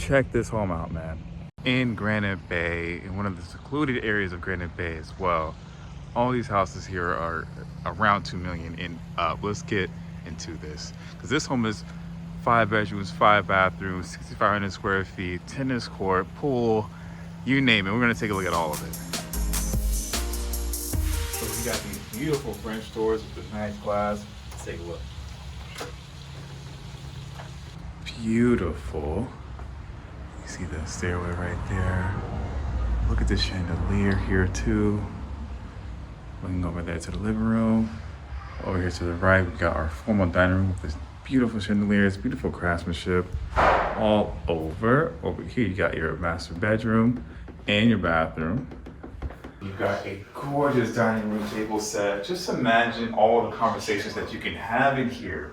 check this home out, man. In Granite Bay, in one of the secluded areas of Granite Bay as well, all these houses here are around 2 million and up. Let's get into this, because this home is 5 bedrooms, 5 bathrooms, 6,500 square feet, tennis court, pool, you name it. We're gonna take a look at all of it. So we got these beautiful French doors with this nice glass. Let's take a look. Beautiful. You see the stairway right there. Look at the chandelier here too. Looking over there to the living room. Over here to the right, we got our formal dining room with this beautiful chandeliers, beautiful craftsmanship all over. Over here, you got your master bedroom and your bathroom. You've got a gorgeous dining room table set. Just imagine all the conversations that you can have in here.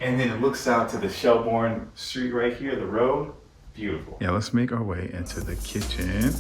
And then it looks out to the Shelbourne Street right here, the road. Beautiful. Yeah, let's make our way into the kitchen.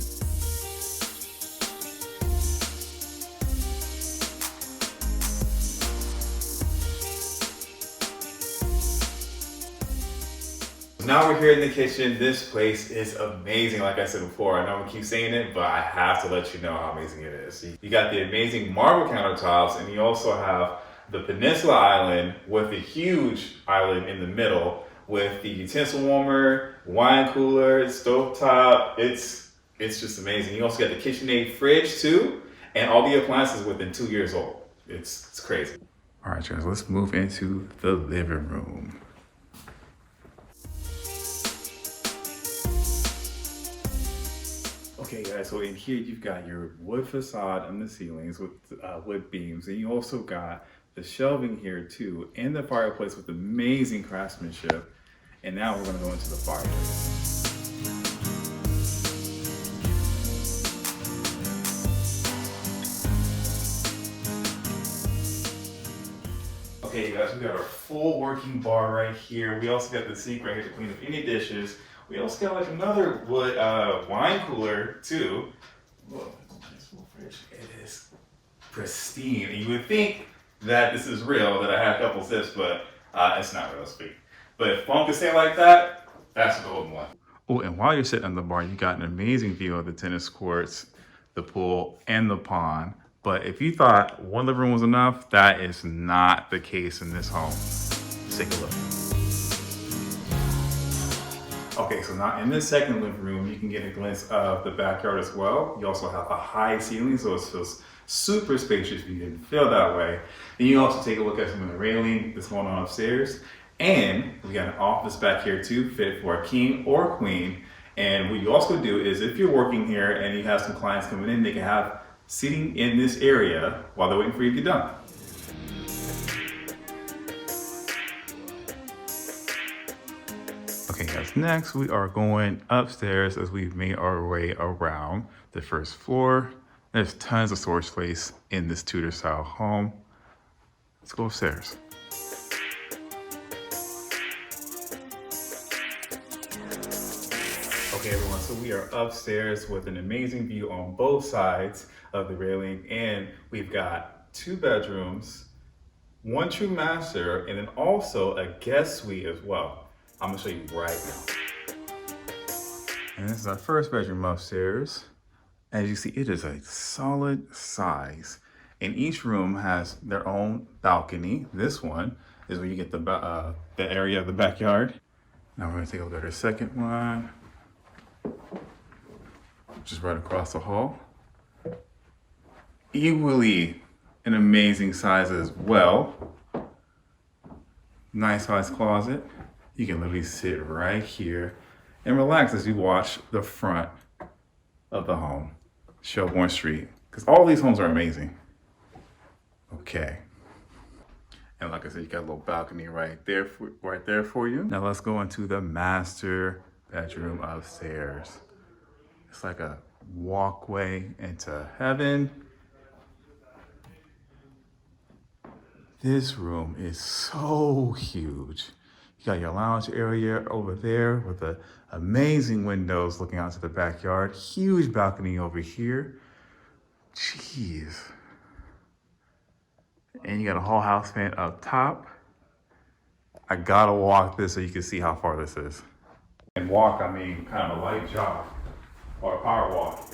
Now we're here in the kitchen. This place is amazing. Like I said before, I know we keep saying it, but I have to let you know how amazing it is. You got the amazing marble countertops, and you also have the peninsula island with a huge island in the middle with the utensil warmer, wine cooler, stovetop. It's just amazing. You also got the KitchenAid fridge too, and all the appliances within 2 years old. It's crazy. All right, guys, let's move into the living room. Okay guys, so in here you've got your wood facade on the ceilings with wood beams, and you also got the shelving here too, and the fireplace with amazing craftsmanship. And now we're gonna go into the fireplace. Okay guys, we got our full working bar right here. We also got the sink right here to clean up any dishes. We also got like another wood wine cooler too. Look, this little fridge. It is pristine. And you would think that this is real, that I had a couple sips, but it's not real speak. But if phone can stay like that, that's a golden one. Oh, and while you're sitting on the bar, you got an amazing view of the tennis courts, the pool, and the pond. But if you thought one living room was enough, that is not the case in this home. Let's take a look. Okay, so now in this second living room, you can get a glimpse of the backyard as well. You also have a high ceiling, so it feels super spacious if you didn't feel that way. Then you also take a look at some of the railing that's going on upstairs. And we got an office back here too, fit for a king or queen. And what you also do is if you're working here and you have some clients coming in, they can have seating in this area while they're waiting for you to get done. Okay guys, next we are going upstairs as we've made our way around the first floor. There's tons of storage space in this Tudor style home. Let's go upstairs. Okay everyone, so we are upstairs with an amazing view on both sides of the railing, and we've got 2 bedrooms, 1 true master, and then also a guest suite as well. I'm gonna show you right now. And this is our first bedroom upstairs. As you see, it is a solid size, and each room has their own balcony. This one is where you get the area of the backyard. Now we're gonna take a look at our second one, which is right across the hall. Equally an amazing size as well. Nice size closet. You can literally sit right here and relax as you watch the front of the home, Shelbourne Street, because all these homes are amazing. Okay. And like I said, you got a little balcony right there for you. Now let's go into the master bedroom upstairs. It's like a walkway into heaven. This room is so huge. You got your lounge area over there with the amazing windows looking out to the backyard. Huge balcony over here. Jeez. And you got a whole house fan up top. I gotta walk this so you can see how far this is. And walk, I mean kind of a light jog or a power walk.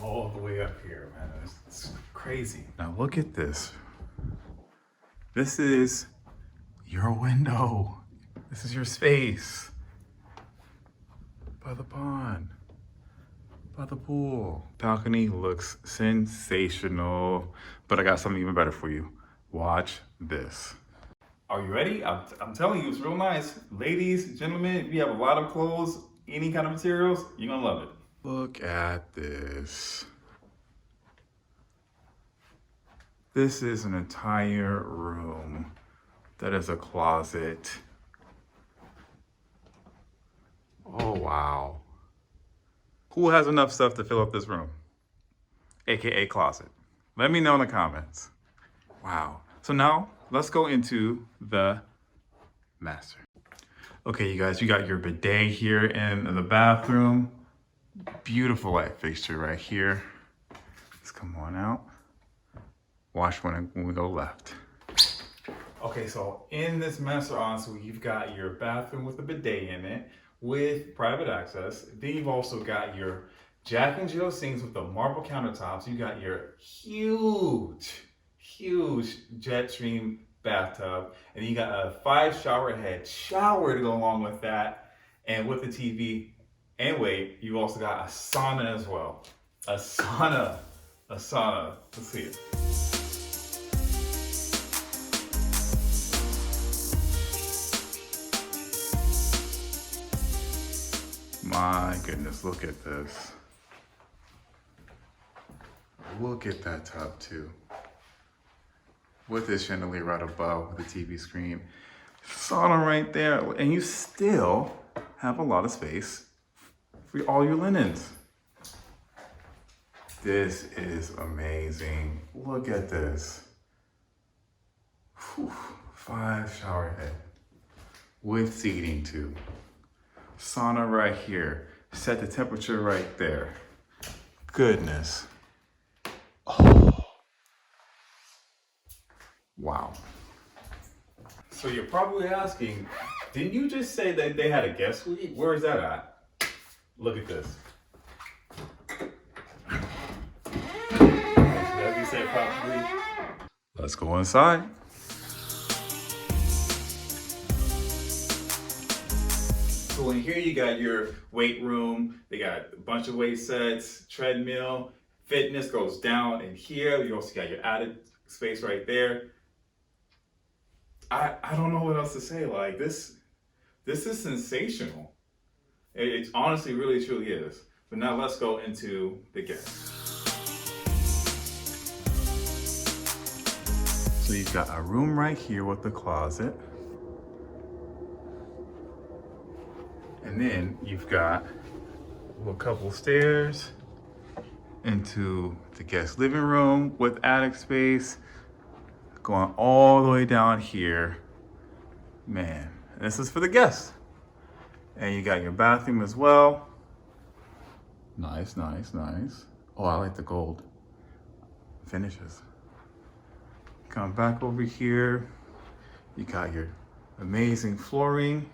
All the way up here, man. It's crazy. Now look at this. This is your window. This is your space. By the pond. By the pool. Balcony looks sensational. But I got something even better for you. Watch this. Are you ready? I'm telling you, it's real nice. Ladies, gentlemen, if you have a lot of clothes, any kind of materials, you're gonna love it. Look at this. This is an entire room. That is a closet. Oh, wow. Who has enough stuff to fill up this room? AKA closet. Let me know in the comments. Wow. So now let's go into the master. Okay, you guys, you got your bidet here in the bathroom. Beautiful light fixture right here. Let's come on out. Watch when we go left. Okay, so in this master ensuite, you've got your bathroom with a bidet in it with private access. Then you've also got your Jack and Jill sinks with the marble countertops. You got your huge jet stream bathtub, and you got a 5 shower head shower to go along with that, and with the TV. And wait, you also got a sauna as well. A sauna. Let's see it. My goodness, look at this. Look at that tub too. With this chandelier right above with the TV screen. Sauna right there. And you still have a lot of space for all your linens. This is amazing. Look at this. Whew. 5 shower head with seating too. Sauna right here. Set the temperature right there. Goodness. Oh. Wow. So you're probably asking, didn't you just say that they had a guest suite? Where is that at? Look at this. As you said properly. Let's go inside. So in here you got your weight room. They got a bunch of weight sets, treadmill, fitness goes down in here. You also got your added space right there. I don't know what else to say. Like this is sensational. It honestly really truly is. But now let's go into the guest. So you've got a room right here with the closet. And then you've got a little couple stairs into the guest living room with attic space, going all the way down here. Man, this is for the guests. And you got your bathroom as well. Nice, nice, nice. Oh, I like the gold finishes. Come back over here. You got your amazing flooring.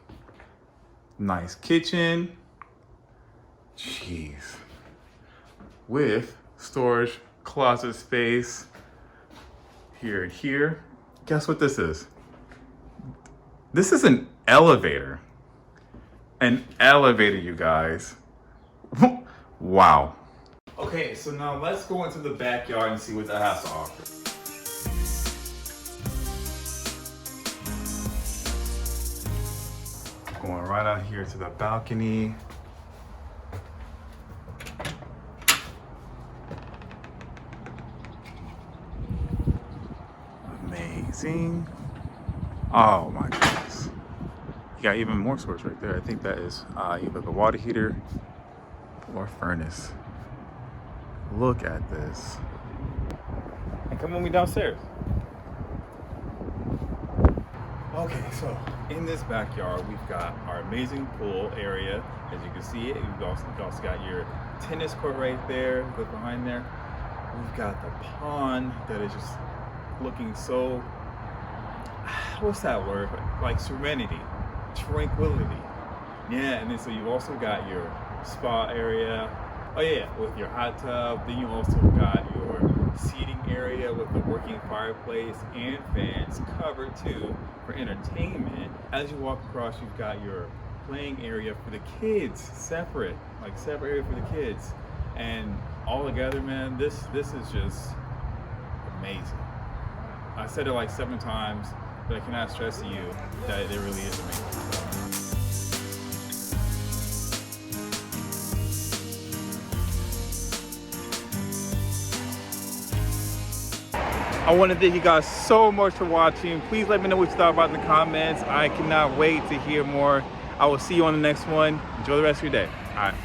Nice kitchen. Jeez. With storage closet space here and here. Guess what this is? This is an elevator. An elevator, you guys. Wow. Okay, so now let's go into the backyard and see what that has to offer. Going right out here to the balcony. Amazing. Oh my goodness. You got even more storage right there. I think that is either the water heater or furnace. Look at this. And come with me downstairs. Okay, so in this backyard, we've got our amazing pool area. As you can see, you've also got your tennis court right there, look behind there. We've got the pond that is just looking so what's that word? Like serenity, tranquility. Yeah, and then so you also got your spa area. Oh yeah, with your hot tub. Then you also got your seating area with the working fireplace and fans covered too for entertainment. As you walk across, you've got your playing area for the kids, separate area for the kids. And all together, man, this is just amazing. I said it like 7 times, but I cannot stress to you that it really is amazing. I want to thank you guys so much for watching. Please let me know what you thought about in the comments. I cannot wait to hear more. I will see you on the next one. Enjoy the rest of your day. All right.